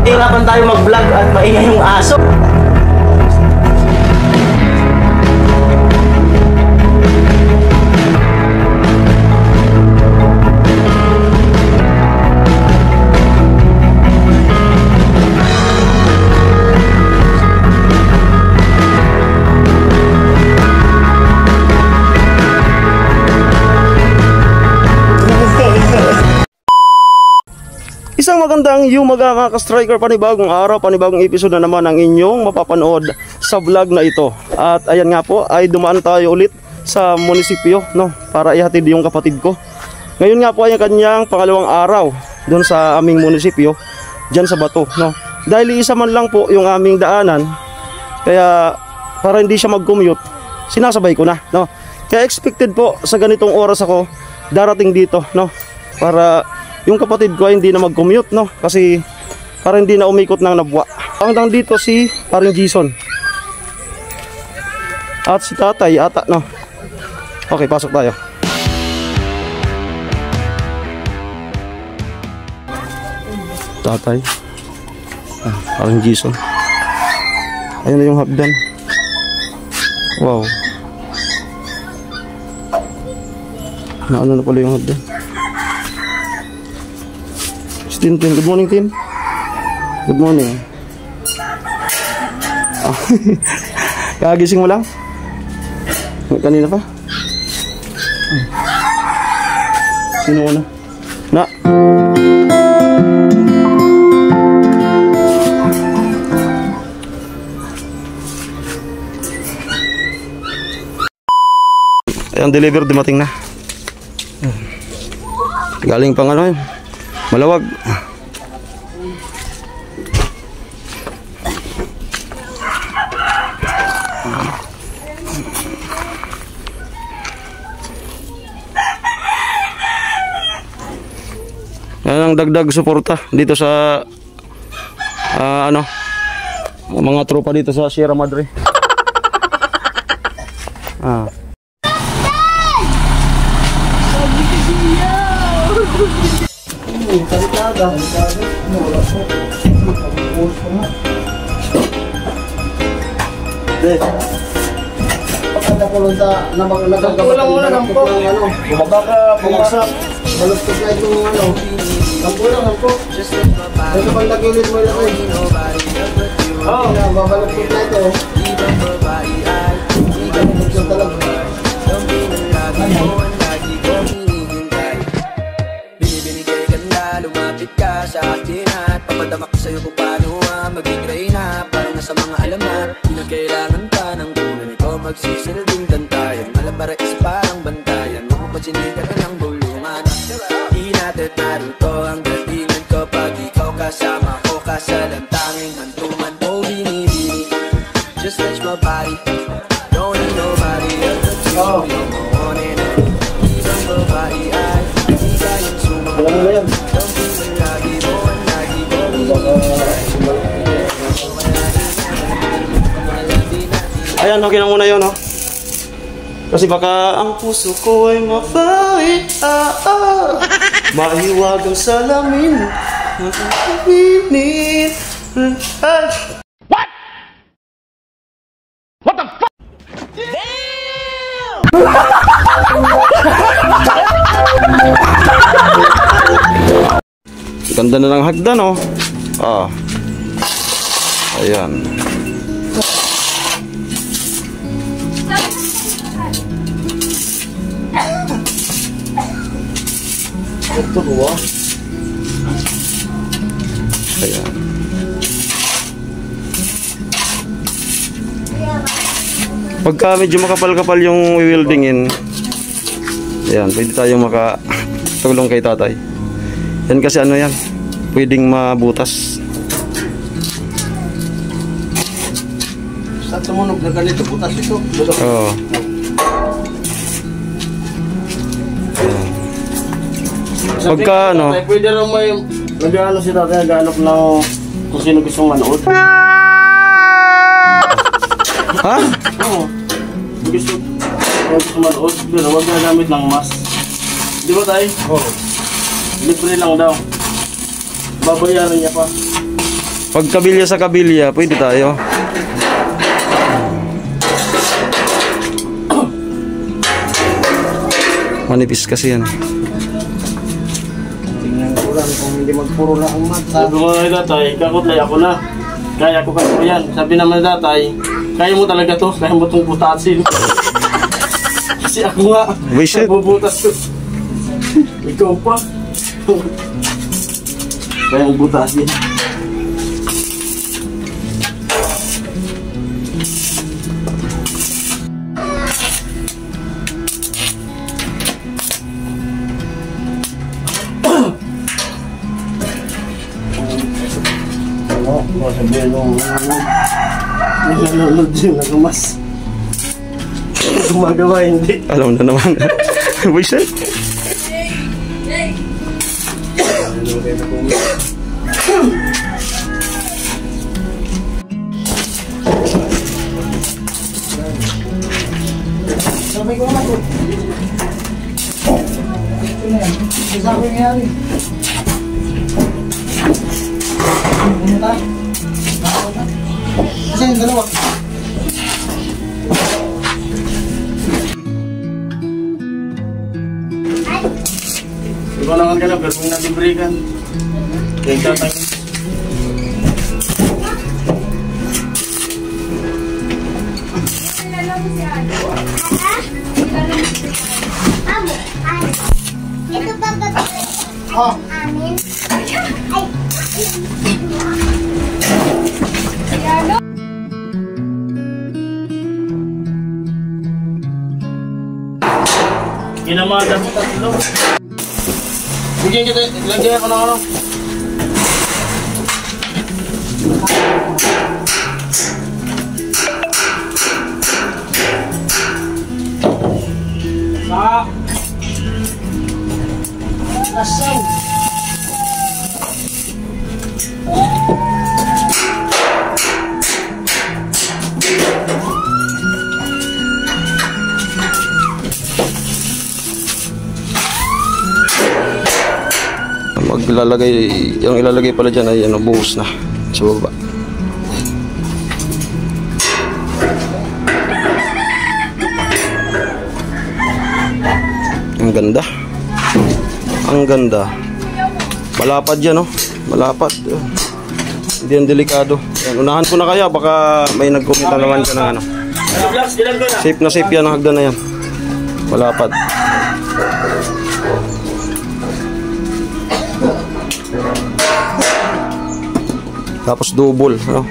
Hirapan tayo mag-vlog at maingay yung aso. Isang magandang umaga mga ka-striker, panibagong araw, panibagong episode na naman ang inyong mapapanood sa vlog na ito. At ayan nga po, ay dumaan tayo ulit sa munisipyo, no, para ihatid yung kapatid ko. Ngayon nga po ay kanyang pangalawang araw doon sa aming munisipyo, dyan sa Bato, no. Dahil isa man lang po yung aming daanan, kaya para hindi siya mag-commute, sinasabay ko na, no. Kaya expected po sa ganitong oras ako darating dito, no, para yung kapatid ko ay hindi na mag-commute, no, kasi para hindi na umikot ng Nabwa. Hanggang dito si paring Jason at si tatay ata, no. Okay, pasok tayo. Tatay, paring Jason, ayun na yung hagdan. Wow, naano na pala yung hagdan. Tin, good morning, Tin. Good morning. Kagising mo lang? Kanina pa? Sino una? Na. Ayan, deliver, dumating na. Galing pang ano yun, Malawag. Yan ang dagdag suporta dito sa ano, mga tropa dito sa Sierra Madre. Kulang muna ng po. Baka bumagsak. Balustog na itong ano. Ang kulang ng po. Ito pang nagilid mo lang eh. Babalustog na ito. Ito talaga. Binibinigay ganda, lumapit ka sa akin at papadamak sa'yo kung paano maging reyna. Parang nasa mga alamat, di na kailangan pa ng kunan. Ikaw magsisilbing dantayan, malabara is parang bantayan. Magpapatsinigan ka ng bulungan. Di natin naruto ang galingan ko pag ikaw kasama ko. Kasalang tanging hantuman. Oh, binibini, just touch my body. Don't need nobody else but you. You're my one and only. Ibang babae ay di kayang sumama. Don't be the lagi mo ang lagi mo. Ayan, okay na muna yun, no? Kasi baka ang puso ko ay mapawit, mahiwag ang salamin, pinit. What? What the fuck? Damn! Ganda na ng hagdan, oh. Ayan. Ito ko, ayan. Pagka medyo makapal-kapal yung wieldingin, ayan, pwede tayong makatulong kay tatay. Yan kasi ano yan, pwedeng mabutas. tumunog na ganito butas ito. Oo. Pagka ano, Pwede rin may nag-ano si tatay, nag-ano ng kung sino gustong manood. ha? Oo. Gusto manood, pero huwag na gamit ng mask. Di ba tayo? Oo. Libre lang daw. Babayaran niya pa. Pag kabilya sa kabilya, pwede tayo. Manipis kasi yan. Tingnan ko lang kung hindi magpuro na ang mata. Sabi mo na tatay, kakutlay ako na. Kaya ko kasi yan. Sabi naman tatay, kaya mo talaga to, kaya mo itong butasin. Kasi ako nga, nabubutas ko. Ikaw pa. Kaya ang butasin. Sabihin mo, nanonood yun, nagamas. Gumagawa, hindi. Alam na naman. Wiset? Sabay ko naman ito. Sabay nga rin. Ano ta? Kasi yung dalawa. Ikaw naman ka na, pero kung natibrikan. Kaya tatay. Ito pa ba amin? Kinamada mo tatlo. Bigyan kita, lagyan ako ng ano. Lasaw. Yung ilalagay pala dyan ay ano, buhos na sa baba. Ang ganda. Ang ganda. Malapad yan, no? Malapad. Hindi yan delikado. Yan, unahan ko na kaya, baka may nag-comment na naman ka ng ano. Safe na safe yan, ang hagdan na yan. Malapad. Tapos double, no?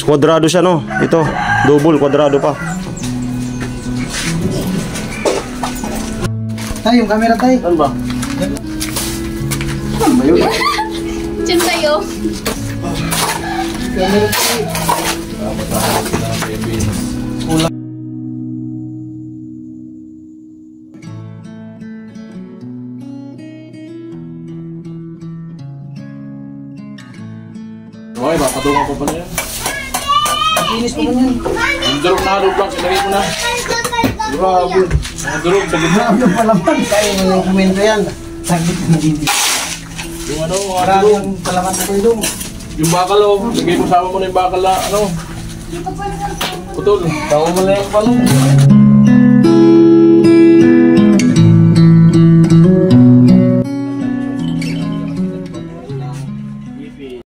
Kwadrado siya, no? Ito, double, kwadrado pa. Tayo, yung camera tayo. Ano ba? Ano ba yun? Diyan tayo. Camera tayo. Okay, papatungan ko pa na yan. Makinis pa man yan. Yung durog na halog lang, sinagay ko na. Grabe. Ang durog, sa gitna. Grabe palaman. Kaya nyo yung komento yan. Saglit na hindi. Yung ano, grabe yung palaman na kayo doon. Yung bakal o, lagay mo sama mo na yung bakal na ano. Putol, tao mo na yung pano.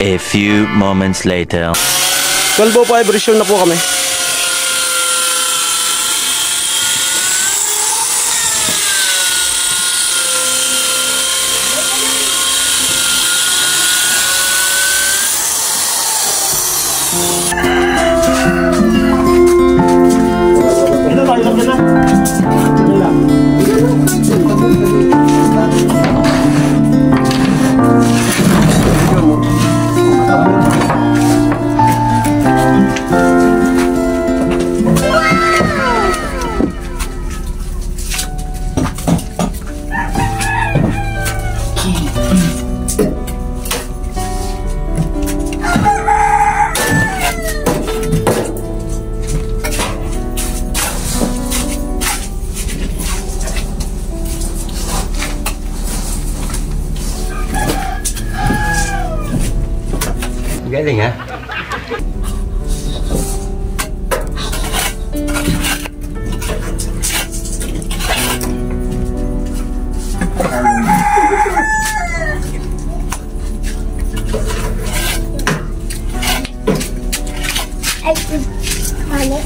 A few moments later. 12:05 version na po kami. Ito tayo lang na. Ito lang. Galing ha? Ay, mali.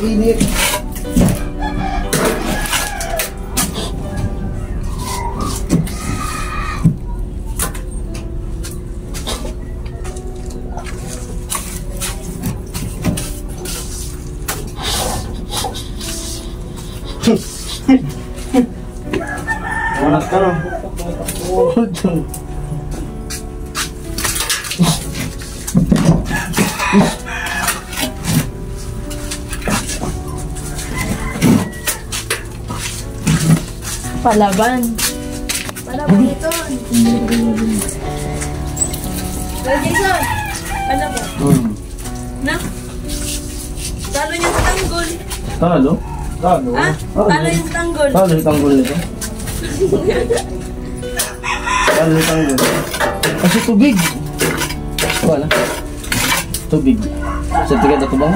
Init. Anak ka na. Palaban. Palaban ito. Well, Jason. Palaban. Na? Talo niya sa tanggol. Talo? Talo? Ah? Talo yung tanggol. Talo yung tanggol nito? Talo yung tanggol. Kasi tubig. Wala. Tubig. Sa tiga na tubang.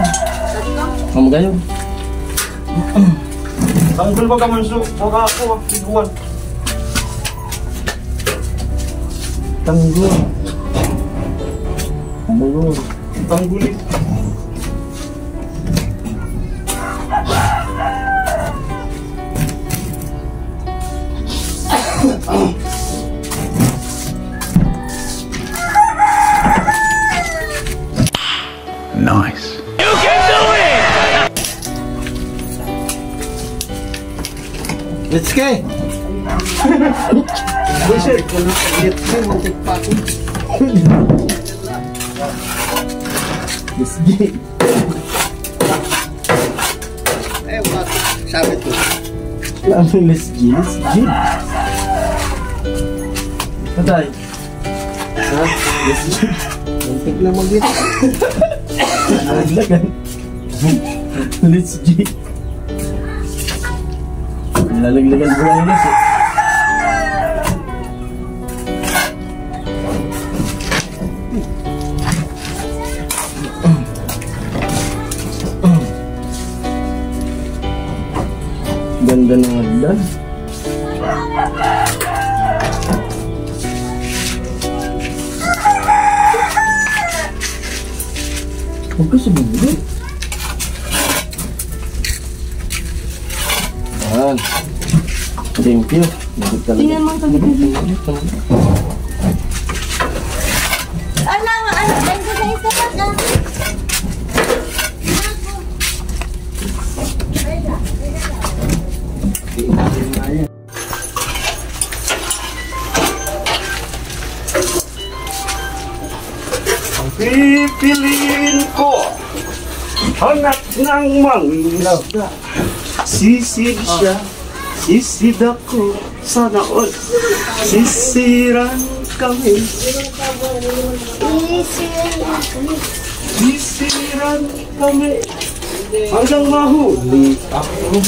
Mamagayon. Tanggol ba ka man so? Baka ako, tiguan. Tanggol. Tanggol. Tanggol eh. Nice. Let's go! Bullshit. Let's go! Eh, what? Sabi ko. Let's go, let's go! Patay. Ha? Let's go! Muntik na mag-get. Let's go! Lalaglagan ko lang yun. Ganda ng agdan. Huwag ka sumunod. Ayan. Thank you. Tingnan mo ito. Ano, dahil sa isa pa na. Pipiliin ko anak ng mangilaw. Sisid siya, sisid ako, sana all sisiran kami. Sisiran kami hanggang mahuli ako.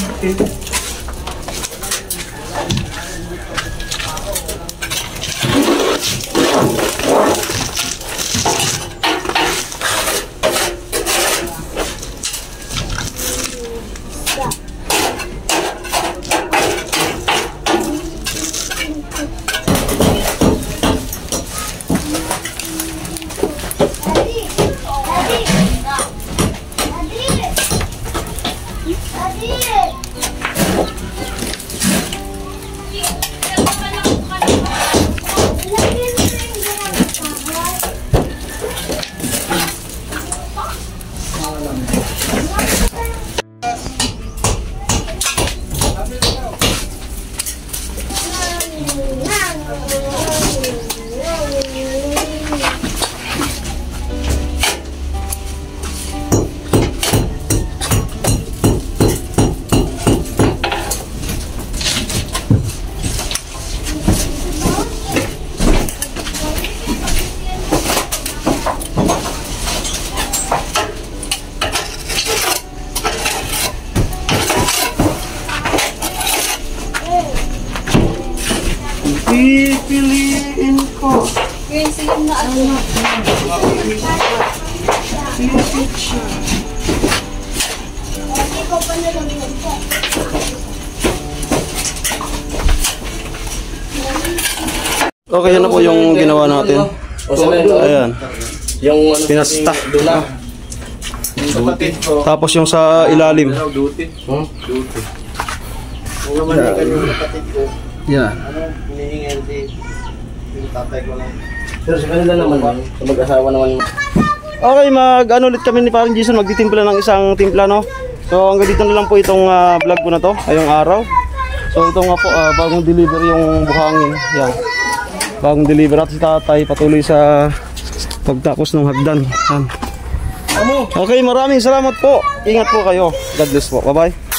pipiliin ko. Okay, yan na po yung ginawa natin. O saan na yun? Ayan. Yung ano, Pinasta. Dula. Yung kapatid ko. Tapos yung sa ilalim. Duty. Hmm? Duty. Kung naman yung kapatid ko, Yan. ano, hinihingi din. Yung tatay ko lang. Pero sa kanila naman, sa mag-asawa naman. Okay, mag-ano ulit kami ni Parang Jason, magtitimpla ng isang timpla, no? So hanggang dito na lang po itong vlog ko na to, ngayong araw. So ito nga po, bagong deliver yung buhangin. Yan. Bagong deliver at si tatay patuloy sa pagtapos ng hagdan. Yan. Okay, maraming salamat po. Ingat po kayo. God bless po. Bye-bye.